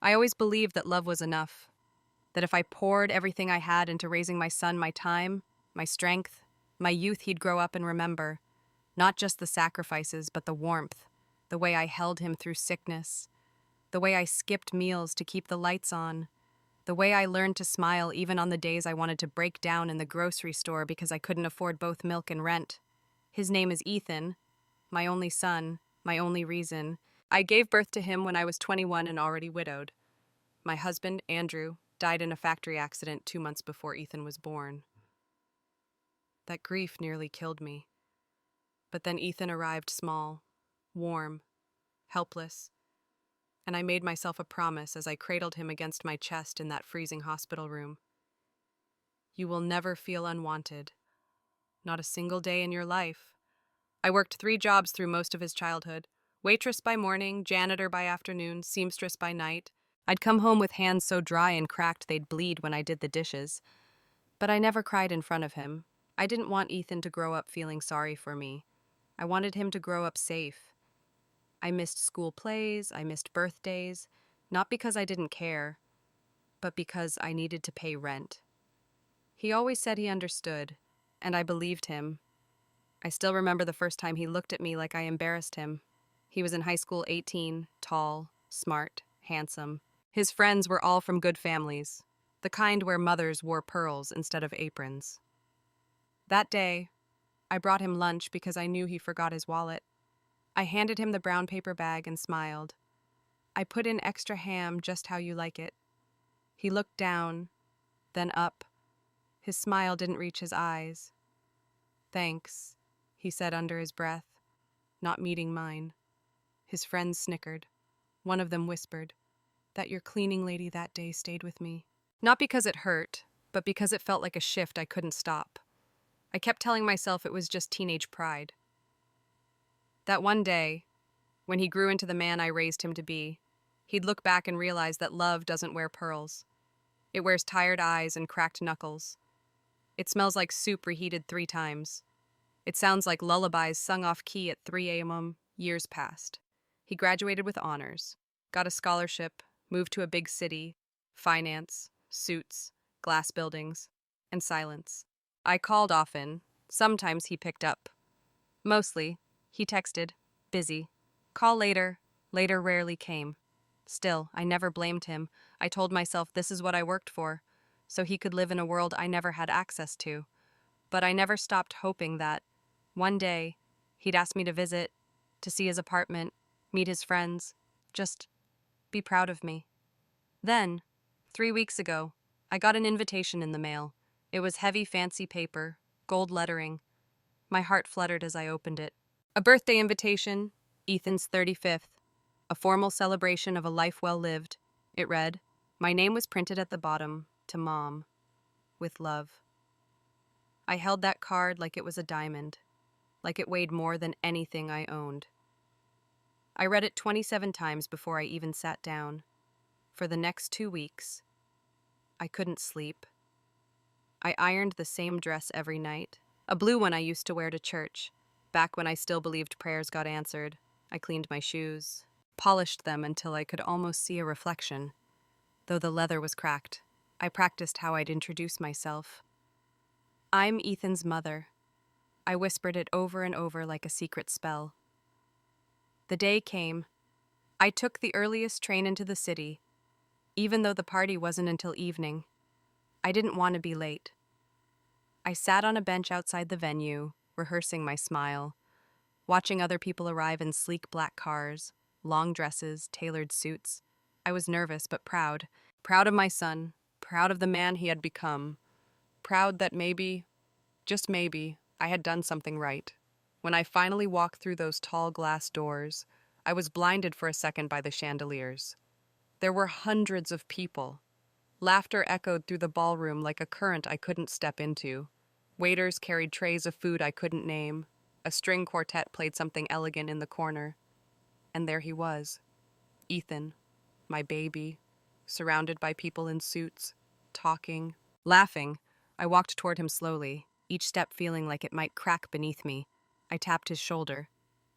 I always believed that love was enough, that if I poured everything I had into raising my son, my time, my strength, my youth, he'd grow up and remember, not just the sacrifices, but the warmth, the way I held him through sickness, the way I skipped meals to keep the lights on, the way I learned to smile even on the days I wanted to break down in the grocery store because I couldn't afford both milk and rent. His name is Ethan, my only son, my only reason. I gave birth to him when I was 21 and already widowed. My husband, Andrew, died in a factory accident 2 months before Ethan was born. That grief nearly killed me. But then Ethan arrived small, warm, helpless, and I made myself a promise as I cradled him against my chest in that freezing hospital room. You will never feel unwanted. Not a single day in your life. I worked 3 jobs through most of his childhood. Waitress by morning, janitor by afternoon, seamstress by night. I'd come home with hands so dry and cracked they'd bleed when I did the dishes. But I never cried in front of him. I didn't want Ethan to grow up feeling sorry for me. I wanted him to grow up safe. I missed school plays, I missed birthdays, not because I didn't care, but because I needed to pay rent. He always said he understood, and I believed him. I still remember the first time he looked at me like I embarrassed him. He was in high school, 18, tall, smart, handsome. His friends were all from good families, the kind where mothers wore pearls instead of aprons. That day, I brought him lunch because I knew he forgot his wallet. I handed him the brown paper bag and smiled. I put in extra ham just how you like it. He looked down, then up. His smile didn't reach his eyes. Thanks, he said under his breath, not meeting mine. His friends snickered. One of them whispered, "That your cleaning lady that day stayed with me." Not because it hurt, but because it felt like a shift I couldn't stop. I kept telling myself it was just teenage pride. That one day, when he grew into the man I raised him to be, he'd look back and realize that love doesn't wear pearls. It wears tired eyes and cracked knuckles. It smells like soup reheated 3 times. It sounds like lullabies sung off key at 3 a.m. Years passed. He graduated with honors, got a scholarship, moved to a big city, finance, suits, glass buildings, and silence. I called often. Sometimes he picked up. Mostly, he texted, busy. Call later. Later rarely came. Still, I never blamed him. I told myself this is what I worked for, so he could live in a world I never had access to. But I never stopped hoping that, one day, he'd ask me to visit, to see his apartment, meet his friends, just be proud of me. Then, 3 weeks ago, I got an invitation in the mail. It was heavy, fancy paper, gold lettering. My heart fluttered as I opened it. A birthday invitation, Ethan's 35th. A formal celebration of a life well lived. It read, my name was printed at the bottom, to Mom, with love. I held that card like it was a diamond, like it weighed more than anything I owned. I read it 27 times before I even sat down. For the next 2 weeks, I couldn't sleep. I ironed the same dress every night, a blue one I used to wear to church. Back when I still believed prayers got answered, I cleaned my shoes, polished them until I could almost see a reflection. Though the leather was cracked, I practiced how I'd introduce myself. I'm Ethan's mother. I whispered it over and over like a secret spell. The day came. I took the earliest train into the city, even though the party wasn't until evening. I didn't want to be late. I sat on a bench outside the venue, rehearsing my smile, watching other people arrive in sleek black cars, long dresses, tailored suits. I was nervous but proud. Proud of my son, proud of the man he had become, proud that maybe, just maybe, I had done something right. When I finally walked through those tall glass doors, I was blinded for a second by the chandeliers. There were hundreds of people. Laughter echoed through the ballroom like a current I couldn't step into. Waiters carried trays of food I couldn't name. A string quartet played something elegant in the corner. And there he was, Ethan, my baby, surrounded by people in suits, talking, laughing. I walked toward him slowly, each step feeling like it might crack beneath me. I tapped his shoulder.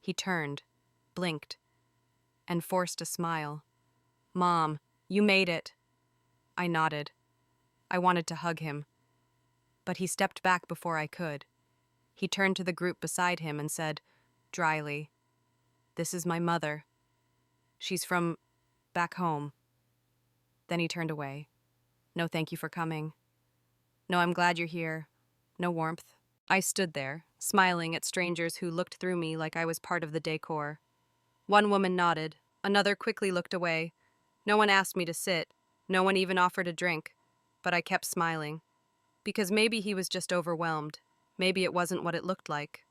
He turned, blinked, and forced a smile. Mom, You made it. I nodded. I wanted to hug him, but he stepped back before I could. He turned to the group beside him and said, dryly, "This is my mother. She's from back home." Then he turned away. "No, thank you for coming. No, I'm glad you're here. No warmth." I stood there, smiling at strangers who looked through me like I was part of the decor. One woman nodded. Another quickly looked away. No one asked me to sit. No one even offered a drink. But I kept smiling. Because maybe he was just overwhelmed. Maybe it wasn't what it looked like.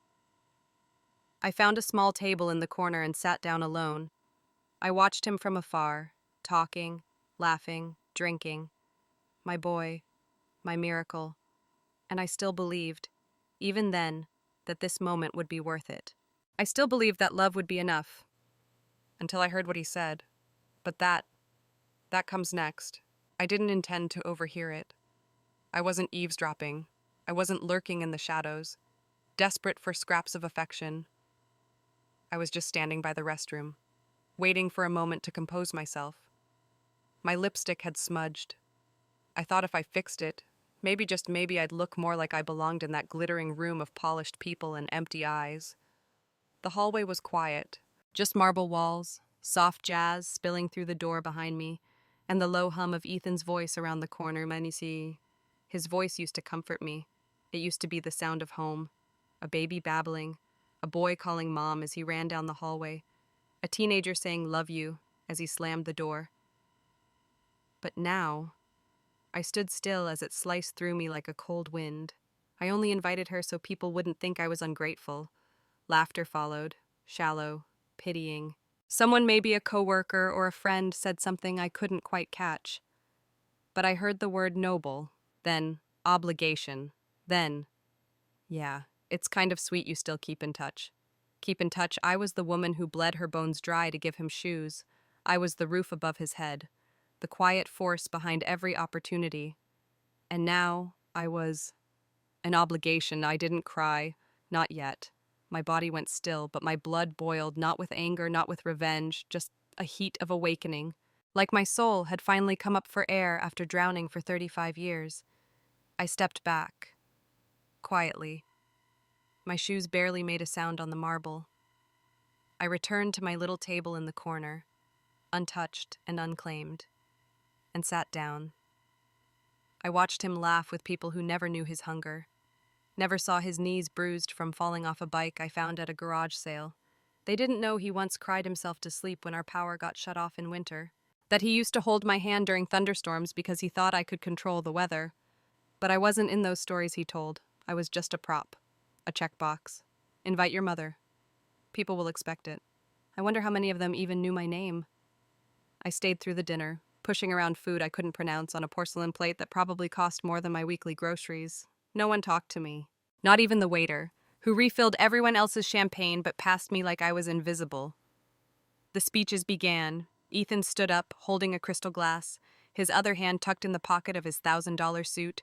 I found a small table in the corner and sat down alone. I watched him from afar, talking, laughing, drinking. My boy, my miracle. And I still believed, even then, that this moment would be worth it. I still believed that love would be enough, until I heard what he said. But that comes next. I didn't intend to overhear it. I wasn't eavesdropping. I wasn't lurking in the shadows, desperate for scraps of affection. I was just standing by the restroom, waiting for a moment to compose myself. My lipstick had smudged. I thought if I fixed it, maybe just maybe I'd look more like I belonged in that glittering room of polished people and empty eyes. The hallway was quiet, just marble walls, soft jazz spilling through the door behind me, and the low hum of Ethan's voice around the corner. Manisi. His voice used to comfort me. It used to be the sound of home, a baby babbling, a boy calling mom as he ran down the hallway, a teenager saying "love you" as he slammed the door. But now, I stood still as it sliced through me like a cold wind. I only invited her so people wouldn't think I was ungrateful. Laughter followed, shallow, pitying. Someone, maybe a coworker or a friend, said something I couldn't quite catch. But I heard the word noble, then obligation, then, yeah, it's kind of sweet you still keep in touch. Keep in touch. I was the woman who bled her bones dry to give him shoes. I was the roof above his head, the quiet force behind every opportunity. And now I was an obligation. I didn't cry, not yet. My body went still, but my blood boiled, not with anger, not with revenge, just a heat of awakening. Like my soul had finally come up for air after drowning for 35 years. I stepped back, quietly. My shoes barely made a sound on the marble. I returned to my little table in the corner, untouched and unclaimed, and sat down. I watched him laugh with people who never knew his hunger, never saw his knees bruised from falling off a bike I found at a garage sale. They didn't know he once cried himself to sleep when our power got shut off in winter, that he used to hold my hand during thunderstorms because he thought I could control the weather. But I wasn't in those stories he told. I was just a prop, a checkbox. Invite your mother. People will expect it. I wonder how many of them even knew my name. I stayed through the dinner, pushing around food I couldn't pronounce on a porcelain plate that probably cost more than my weekly groceries. No one talked to me. Not even the waiter, who refilled everyone else's champagne but passed me like I was invisible. The speeches began. Ethan stood up, holding a crystal glass, his other hand tucked in the pocket of his $1,000 suit.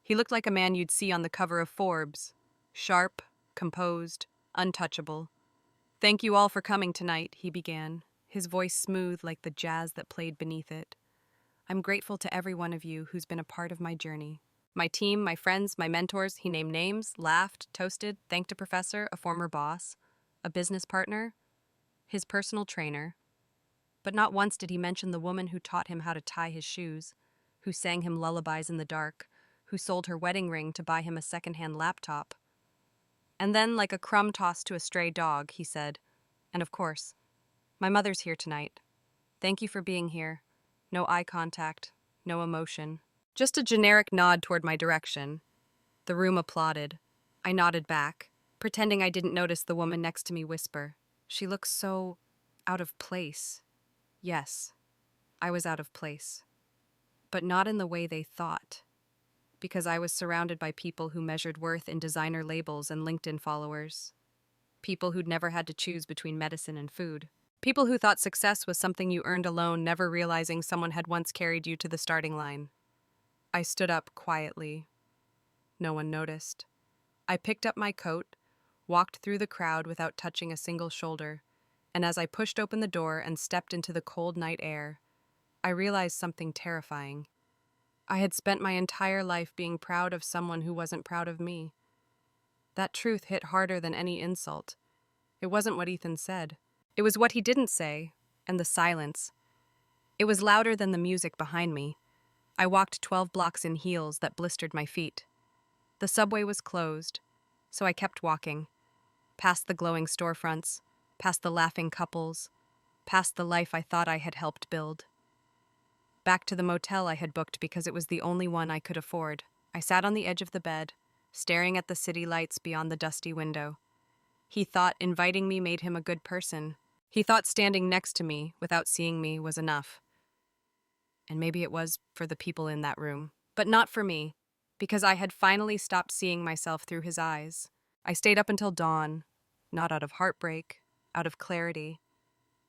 He looked like a man you'd see on the cover of Forbes. Sharp, composed, untouchable. "Thank you all for coming tonight," he began, his voice smooth like the jazz that played beneath it. "I'm grateful to every one of you who's been a part of my journey. My team, my friends, my mentors." He named names, laughed, toasted, thanked a professor, a former boss, a business partner, his personal trainer. But not once did he mention the woman who taught him how to tie his shoes, who sang him lullabies in the dark, who sold her wedding ring to buy him a secondhand laptop. And then, like a crumb tossed to a stray dog, he said, "And of course, my mother's here tonight. Thank you for being here." No eye contact, no emotion. Just a generic nod toward my direction. The room applauded. I nodded back, pretending I didn't notice the woman next to me whisper, "She looks so out of place." Yes, I was out of place. But not in the way they thought. Because I was surrounded by people who measured worth in designer labels and LinkedIn followers. People who'd never had to choose between medicine and food. People who thought success was something you earned alone, never realizing someone had once carried you to the starting line. I stood up quietly. No one noticed. I picked up my coat, walked through the crowd without touching a single shoulder, and as I pushed open the door and stepped into the cold night air, I realized something terrifying. I had spent my entire life being proud of someone who wasn't proud of me. That truth hit harder than any insult. It wasn't what Ethan said. It was what he didn't say, and the silence. It was louder than the music behind me. I walked 12 blocks in heels that blistered my feet. The subway was closed, so I kept walking, past the glowing storefronts, past the laughing couples, past the life I thought I had helped build. Back to the motel I had booked because it was the only one I could afford. I sat on the edge of the bed, staring at the city lights beyond the dusty window. He thought inviting me made him a good person. He thought standing next to me, without seeing me, was enough. And maybe it was for the people in that room. But not for me, because I had finally stopped seeing myself through his eyes. I stayed up until dawn, not out of heartbreak, out of clarity.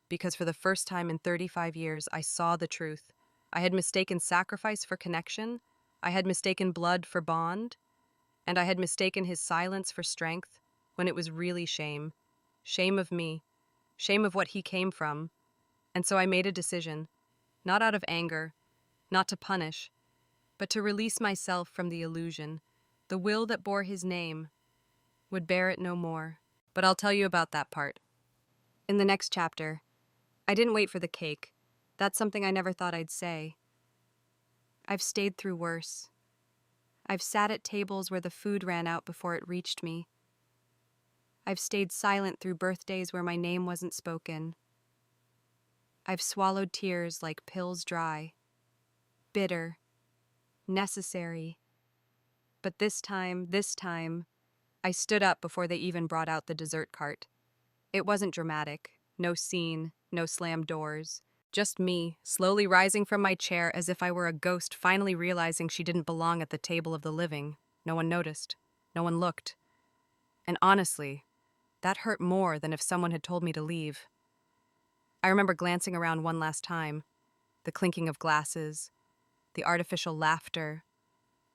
Because for the first time in 35 years, I saw the truth. I had mistaken sacrifice for connection, I had mistaken blood for bond, and I had mistaken his silence for strength when it was really shame. Shame of me, shame of what he came from. And so I made a decision, not out of anger, not to punish, but to release myself from the illusion. The will that bore his name would bear it no more. But I'll tell you about that part. In the next chapter, I didn't wait for the cake. That's something I never thought I'd say. I've stayed through worse. I've sat at tables where the food ran out before it reached me. I've stayed silent through birthdays where my name wasn't spoken. I've swallowed tears like pills dry. Bitter. Necessary. But this time, I stood up before they even brought out the dessert cart. It wasn't dramatic. No scene, no slammed doors. Just me, slowly rising from my chair as if I were a ghost finally realizing she didn't belong at the table of the living. No one noticed. No one looked. And honestly, that hurt more than if someone had told me to leave. I remember glancing around one last time. The clinking of glasses, the artificial laughter,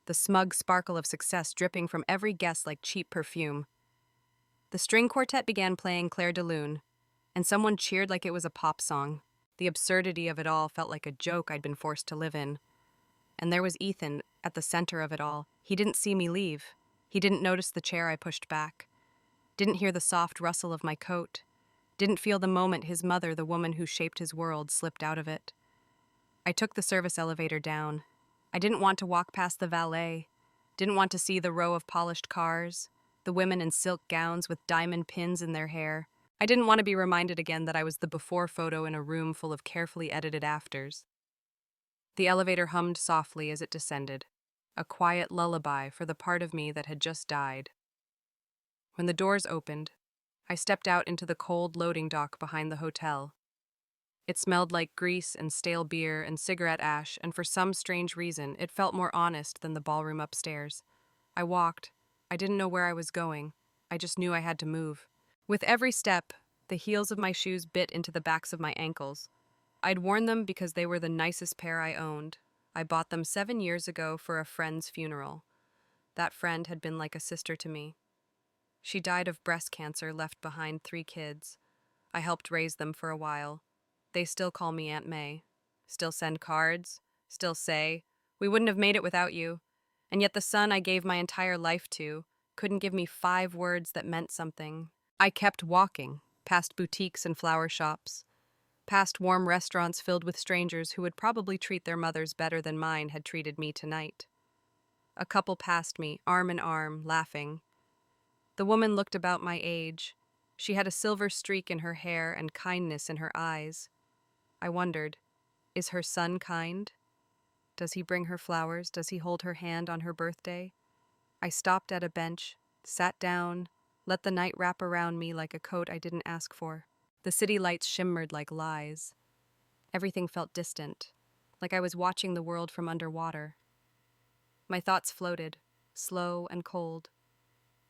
the smug sparkle of success dripping from every guest like cheap perfume. The string quartet began playing Claire de Lune, and someone cheered like it was a pop song. The absurdity of it all felt like a joke I'd been forced to live in. And there was Ethan at the center of it all. He didn't see me leave. He didn't notice the chair I pushed back. Didn't hear the soft rustle of my coat. Didn't feel the moment his mother, the woman who shaped his world, slipped out of it. I took the service elevator down. I didn't want to walk past the valet. Didn't want to see the row of polished cars, the women in silk gowns with diamond pins in their hair. I didn't want to be reminded again that I was the before photo in a room full of carefully edited afters. The elevator hummed softly as it descended, a quiet lullaby for the part of me that had just died. When the doors opened, I stepped out into the cold loading dock behind the hotel. It smelled like grease and stale beer and cigarette ash, and for some strange reason, it felt more honest than the ballroom upstairs. I walked. I didn't know where I was going. I just knew I had to move. With every step, the heels of my shoes bit into the backs of my ankles. I'd worn them because they were the nicest pair I owned. I bought them 7 years ago for a friend's funeral. That friend had been like a sister to me. She died of breast cancer, left behind 3 kids. I helped raise them for a while. They still call me Aunt May. Still send cards. Still say, "We wouldn't have made it without you." And yet the son I gave my entire life to couldn't give me 5 words that meant something. I kept walking, past boutiques and flower shops, past warm restaurants filled with strangers who would probably treat their mothers better than mine had treated me tonight. A couple passed me, arm in arm, laughing. The woman looked about my age. She had a silver streak in her hair and kindness in her eyes. I wondered, is her son kind? Does he bring her flowers? Does he hold her hand on her birthday? I stopped at a bench, sat down, let the night wrap around me like a coat I didn't ask for. The city lights shimmered like lies. Everything felt distant, like I was watching the world from underwater. My thoughts floated, slow and cold.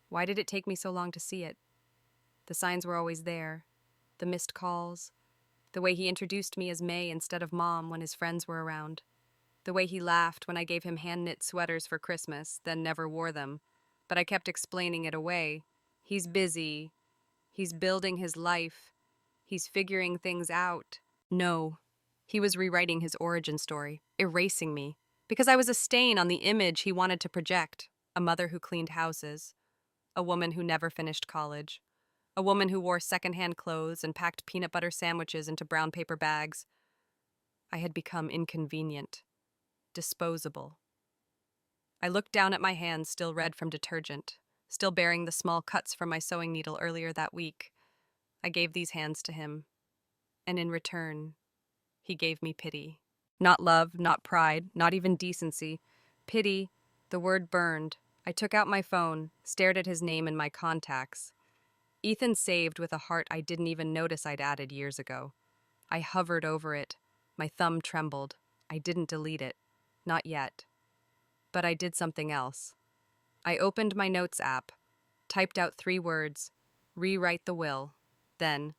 Why did it take me so long to see it? The signs were always there. The missed calls. The way he introduced me as May instead of Mom when his friends were around. The way he laughed when I gave him hand-knit sweaters for Christmas, then never wore them. But I kept explaining it away. He's busy. He's building his life. He's figuring things out. No, He was rewriting his origin story, erasing me, because I was a stain on the image he wanted to project: a mother who cleaned houses, a woman who never finished college, a woman who wore secondhand clothes and packed peanut butter sandwiches into brown paper bags. I had become inconvenient, disposable. I looked down at my hands, still red from detergent, still bearing the small cuts from my sewing needle earlier that week. I gave these hands to him, and in return, he gave me pity. Not love, not pride, not even decency. Pity. The word burned. I took out my phone, stared at his name and my contacts. Ethan saved with a heart I didn't even notice I'd added years ago. I hovered over it. My thumb trembled. I didn't delete it. Not yet. But I did something else. I opened my notes app, typed out 3 words: rewrite the will. Then,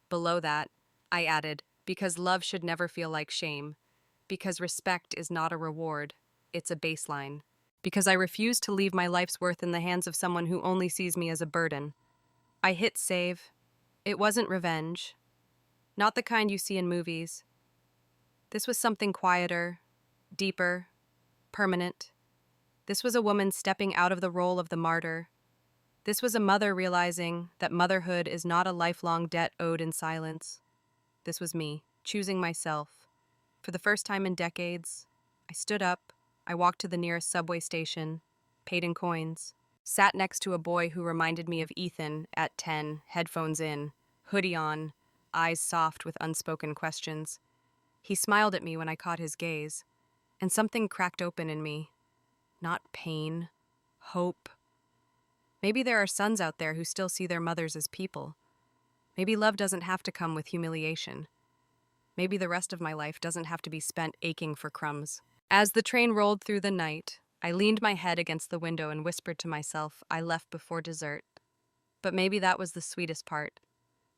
below that, I added, because love should never feel like shame. Because respect is not a reward, it's a baseline. Because I refuse to leave my life's worth in the hands of someone who only sees me as a burden. I hit save. It wasn't revenge. Not the kind you see in movies. This was something quieter, deeper, permanent. This was a woman stepping out of the role of the martyr. This was a mother realizing that motherhood is not a lifelong debt owed in silence. This was me, choosing myself. For the first time in decades, I stood up, I walked to the nearest subway station, paid in coins, sat next to a boy who reminded me of Ethan at 10, headphones in, hoodie on, eyes soft with unspoken questions. He smiled at me when I caught his gaze, and something cracked open in me. Not pain, hope. Maybe there are sons out there who still see their mothers as people. Maybe love doesn't have to come with humiliation. Maybe the rest of my life doesn't have to be spent aching for crumbs. As the train rolled through the night, I leaned my head against the window and whispered to myself, I left before dessert. But maybe that was the sweetest part,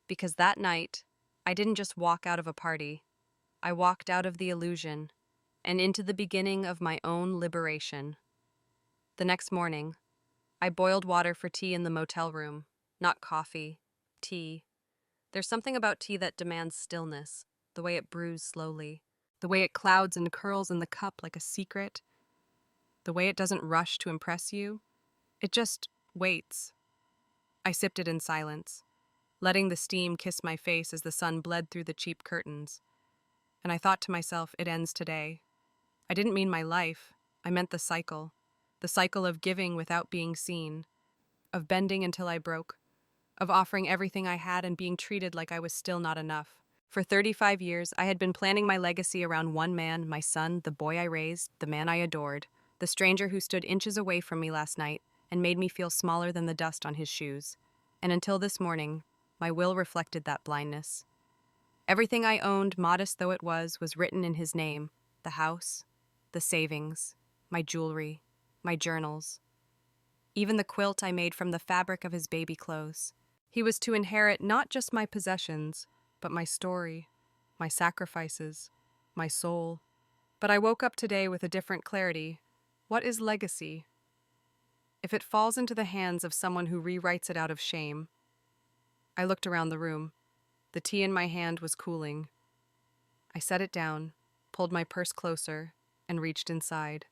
because that night, I didn't just walk out of a party. I walked out of the illusion and into the beginning of my own liberation. The next morning, I boiled water for tea in the motel room. Not coffee, tea. There's something about tea that demands stillness, the way it brews slowly, the way it clouds and curls in the cup like a secret, the way it doesn't rush to impress you. It just waits. I sipped it in silence, letting the steam kiss my face as the sun bled through the cheap curtains. And I thought to myself, it ends today. I didn't mean my life. I meant the cycle of giving without being seen, of bending until I broke, of offering everything I had and being treated like I was still not enough. For 35 years, I had been planning my legacy around one man, my son, the boy I raised, the man I adored, the stranger who stood inches away from me last night and made me feel smaller than the dust on his shoes. And until this morning, my will reflected that blindness. Everything I owned, modest though it was written in his name: the house, the savings, my jewelry, my journals, even the quilt I made from the fabric of his baby clothes. He was to inherit not just my possessions, but my story, my sacrifices, my soul. But I woke up today with a different clarity. What is legacy? If it falls into the hands of someone who rewrites it out of shame. I looked around the room. The tea in my hand was cooling. I set it down, pulled my purse closer, and reached inside.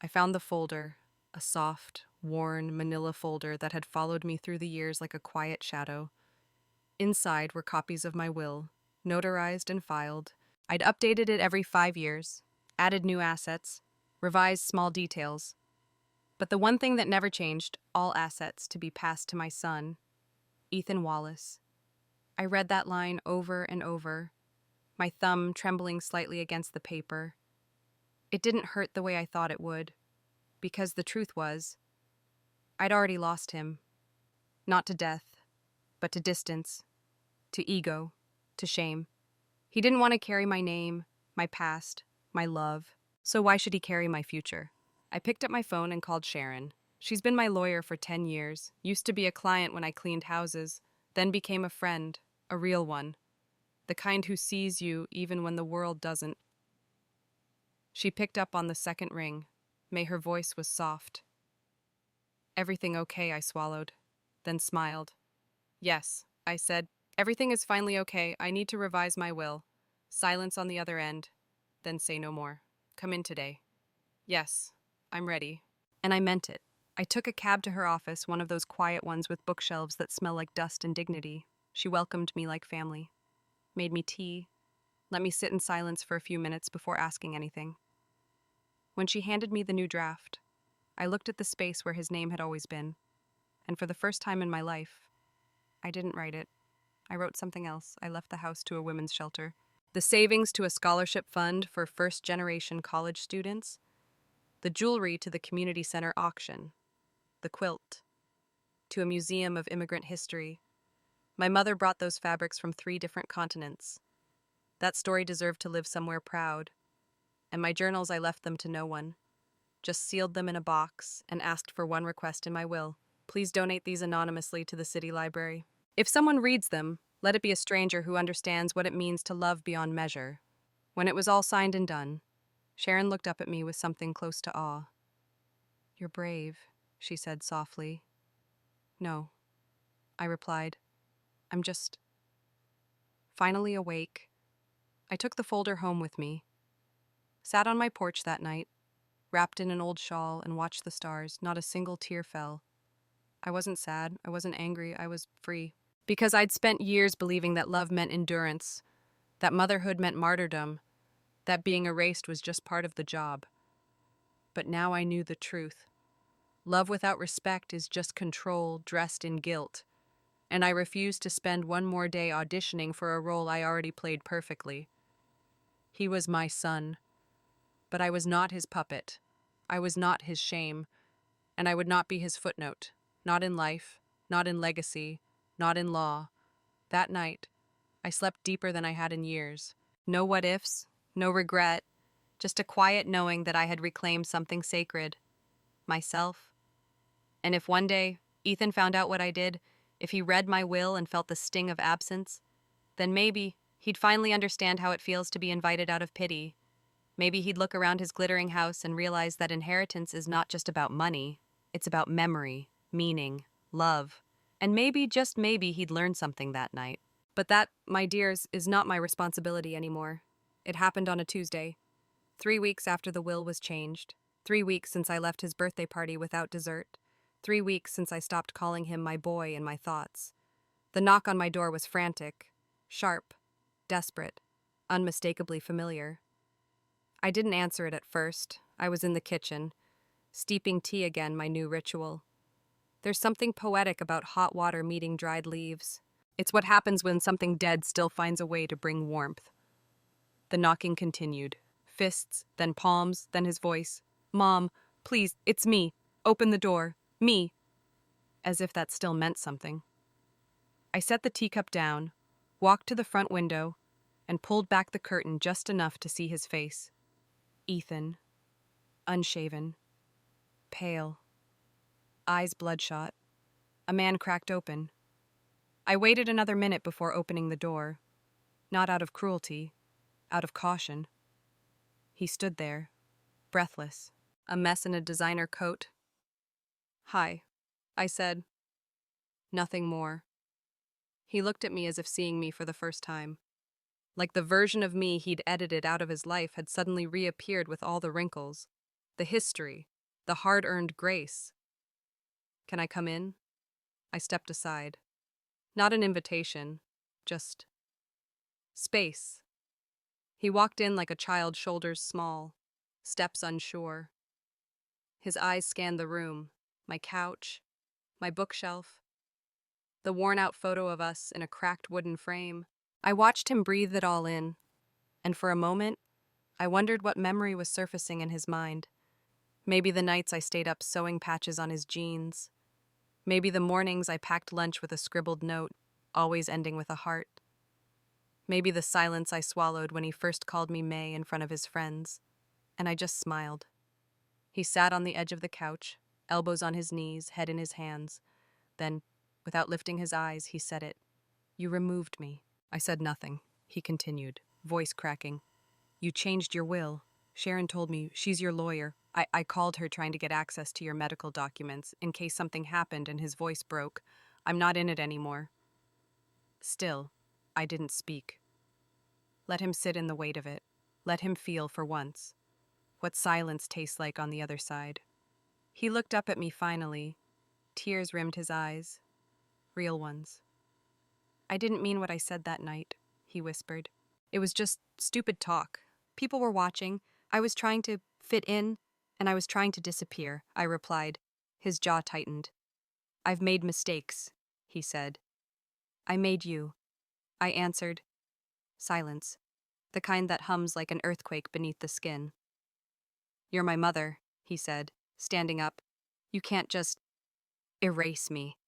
I found the folder, a soft, worn manila folder that had followed me through the years like a quiet shadow. Inside were copies of my will, notarized and filed. I'd updated it every 5 years, added new assets, revised small details. But the one thing that never changed, all assets to be passed to my son, Ethan Wallace. I read that line over and over, my thumb trembling slightly against the paper. It didn't hurt the way I thought it would, because the truth was, I'd already lost him. Not to death, but to distance, to ego, to shame. He didn't want to carry my name, my past, my love, so why should he carry my future? I picked up my phone and called Sharon. She's been my lawyer for 10 years, used to be a client when I cleaned houses, then became a friend, a real one, the kind who sees you even when the world doesn't. She picked up on the second ring. May her voice was soft. Everything okay, I swallowed, then smiled. Yes, I said, everything is finally okay. I need to revise my will. Silence on the other end, then say no more. Come in today. Yes, I'm ready. And I meant it. I took a cab to her office, one of those quiet ones with bookshelves that smell like dust and dignity. She welcomed me like family, made me tea, let me sit in silence for a few minutes before asking anything. When she handed me the new draft, I looked at the space where his name had always been, and for the first time in my life, I didn't write it. I wrote something else. I left the house to a women's shelter. The savings to a scholarship fund for first-generation college students, the jewelry to the community center auction, the quilt to a museum of immigrant history. My mother brought those fabrics from 3 different continents. That story deserved to live somewhere proud, and my journals, I left them to no one. Just sealed them in a box and asked for one request in my will. Please donate these anonymously to the city library. If someone reads them, let it be a stranger who understands what it means to love beyond measure. When it was all signed and done, Sharon looked up at me with something close to awe. You're brave, she said softly. No, I replied. I'm just finally awake. I took the folder home with me, sat on my porch that night, wrapped in an old shawl, and watched the stars. Not a single tear fell. I wasn't sad, I wasn't angry, I was free. Because I'd spent years believing that love meant endurance, that motherhood meant martyrdom, that being erased was just part of the job. But now I knew the truth. Love without respect is just control dressed in guilt, and I refused to spend one more day auditioning for a role I already played perfectly. He was my son, but I was not his puppet. I was not his shame, and I would not be his footnote. Not in life, not in legacy, not in law. That night, I slept deeper than I had in years. No what ifs, no regret, just a quiet knowing that I had reclaimed something sacred, myself. And if one day Ethan found out what I did, if he read my will and felt the sting of absence, then maybe he'd finally understand how it feels to be invited out of pity. Maybe he'd look around his glittering house and realize that inheritance is not just about money, it's about memory, meaning, love. And maybe, just maybe, he'd learn something that night. But that, my dears, is not my responsibility anymore. It happened on a Tuesday, 3 weeks after the will was changed, 3 weeks since I left his birthday party without dessert, 3 weeks since I stopped calling him my boy in my thoughts. The knock on my door was frantic, sharp, desperate, unmistakably familiar. I didn't answer it at first. I was in the kitchen, steeping tea again, my new ritual. There's something poetic about hot water meeting dried leaves. It's what happens when something dead still finds a way to bring warmth. The knocking continued. Fists, then palms, then his voice. Mom, please, it's me. Open the door. Me. As if that still meant something. I set the teacup down, walked to the front window, and pulled back the curtain just enough to see his face. Ethan. Unshaven. Pale. Eyes bloodshot. A man cracked open. I waited another minute before opening the door. Not out of cruelty, out of caution. He stood there, breathless, a mess in a designer coat. Hi, I said. Nothing more. He looked at me as if seeing me for the first time. Like the version of me he'd edited out of his life had suddenly reappeared with all the wrinkles, the history, the hard-earned grace. Can I come in? I stepped aside. Not an invitation, just space. He walked in like a child, shoulders small, steps unsure. His eyes scanned the room, my couch, my bookshelf, the worn-out photo of us in a cracked wooden frame. I watched him breathe it all in, and for a moment, I wondered what memory was surfacing in his mind. Maybe the nights I stayed up sewing patches on his jeans. Maybe the mornings I packed lunch with a scribbled note, always ending with a heart. Maybe the silence I swallowed when he first called me May in front of his friends. And I just smiled. He sat on the edge of the couch, elbows on his knees, head in his hands. Then, without lifting his eyes, he said it. You removed me. I said nothing. He continued, voice cracking. You changed your will. Sharon told me she's your lawyer. I called her trying to get access to your medical documents in case something happened, and his voice broke. I'm not in it anymore. Still, I didn't speak. Let him sit in the weight of it. Let him feel, for once, what silence tastes like on the other side. He looked up at me finally. Tears rimmed his eyes. Real ones. "I didn't mean what I said that night," he whispered. "It was just stupid talk. People were watching. I was trying to fit in, and I was trying to disappear," I replied. His jaw tightened. "I've made mistakes," he said. "I made you," I answered. Silence. The kind that hums like an earthquake beneath the skin. "You're my mother," he said, standing up. "You can't just erase me."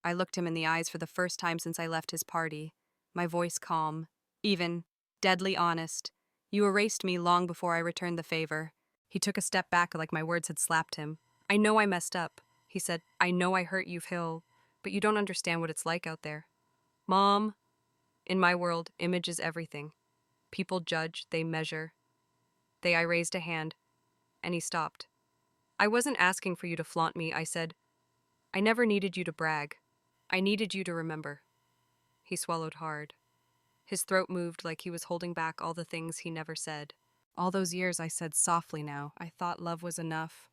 I looked him in the eyes for the first time since I left his party, my voice calm, even, deadly honest. "You erased me long before I returned the favor." He took a step back like my words had slapped him. "I know I messed up," he said. "I know I hurt you, Phil, but you don't understand what it's like out there. Mom, in my world, image is everything. People judge, they measure. I raised a hand, and he stopped. "I wasn't asking for you to flaunt me," I said. "I never needed you to brag. I needed you to remember." He swallowed hard. His throat moved like he was holding back all the things he never said. "All those years," I said softly now, "I thought love was enough.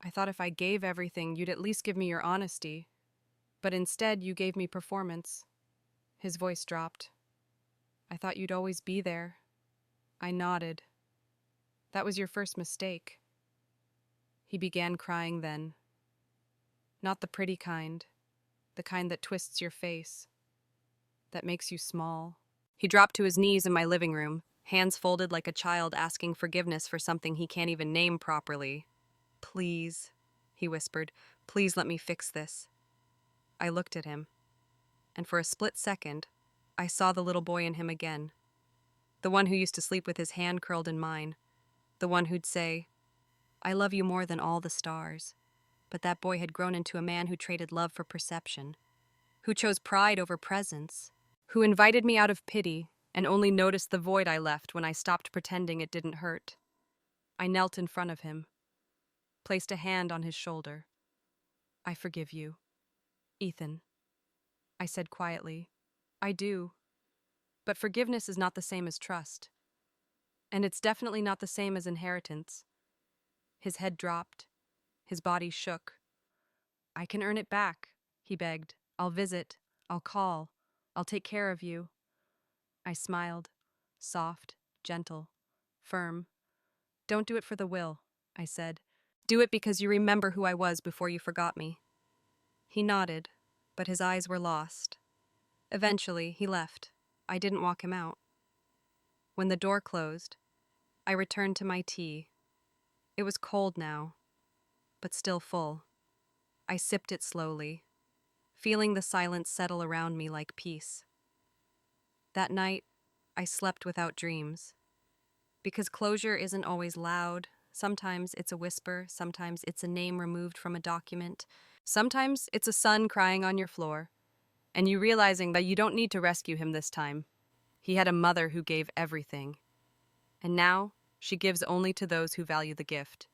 I thought if I gave everything, you'd at least give me your honesty. But instead, you gave me performance." His voice dropped. "I thought you'd always be there." I nodded. "That was your first mistake." He began crying then. Not the pretty kind, the kind that twists your face, that makes you small. He dropped to his knees in my living room, hands folded like a child asking forgiveness for something he can't even name properly. "Please," he whispered, "please let me fix this." I looked at him, and for a split second, I saw the little boy in him again. The one who used to sleep with his hand curled in mine. The one who'd say, "I love you more than all the stars." But that boy had grown into a man who traded love for perception, who chose pride over presence, who invited me out of pity and only noticed the void I left when I stopped pretending it didn't hurt. I knelt in front of him, placed a hand on his shoulder. "I forgive you, Ethan," I said quietly. "I do. But forgiveness is not the same as trust. And it's definitely not the same as inheritance." His head dropped. His body shook. "I can earn it back," he begged. "I'll visit. I'll call. I'll take care of you." I smiled. Soft, gentle, firm. "Don't do it for the will," I said. "Do it because you remember who I was before you forgot me." He nodded, but his eyes were lost. Eventually, he left. I didn't walk him out. When the door closed, I returned to my tea. It was cold now, but still full. I sipped it slowly, feeling the silence settle around me like peace. That night, I slept without dreams. Because closure isn't always loud. Sometimes it's a whisper, sometimes it's a name removed from a document. Sometimes it's a son crying on your floor, and you realizing that you don't need to rescue him this time. He had a mother who gave everything. And now, she gives only to those who value the gift.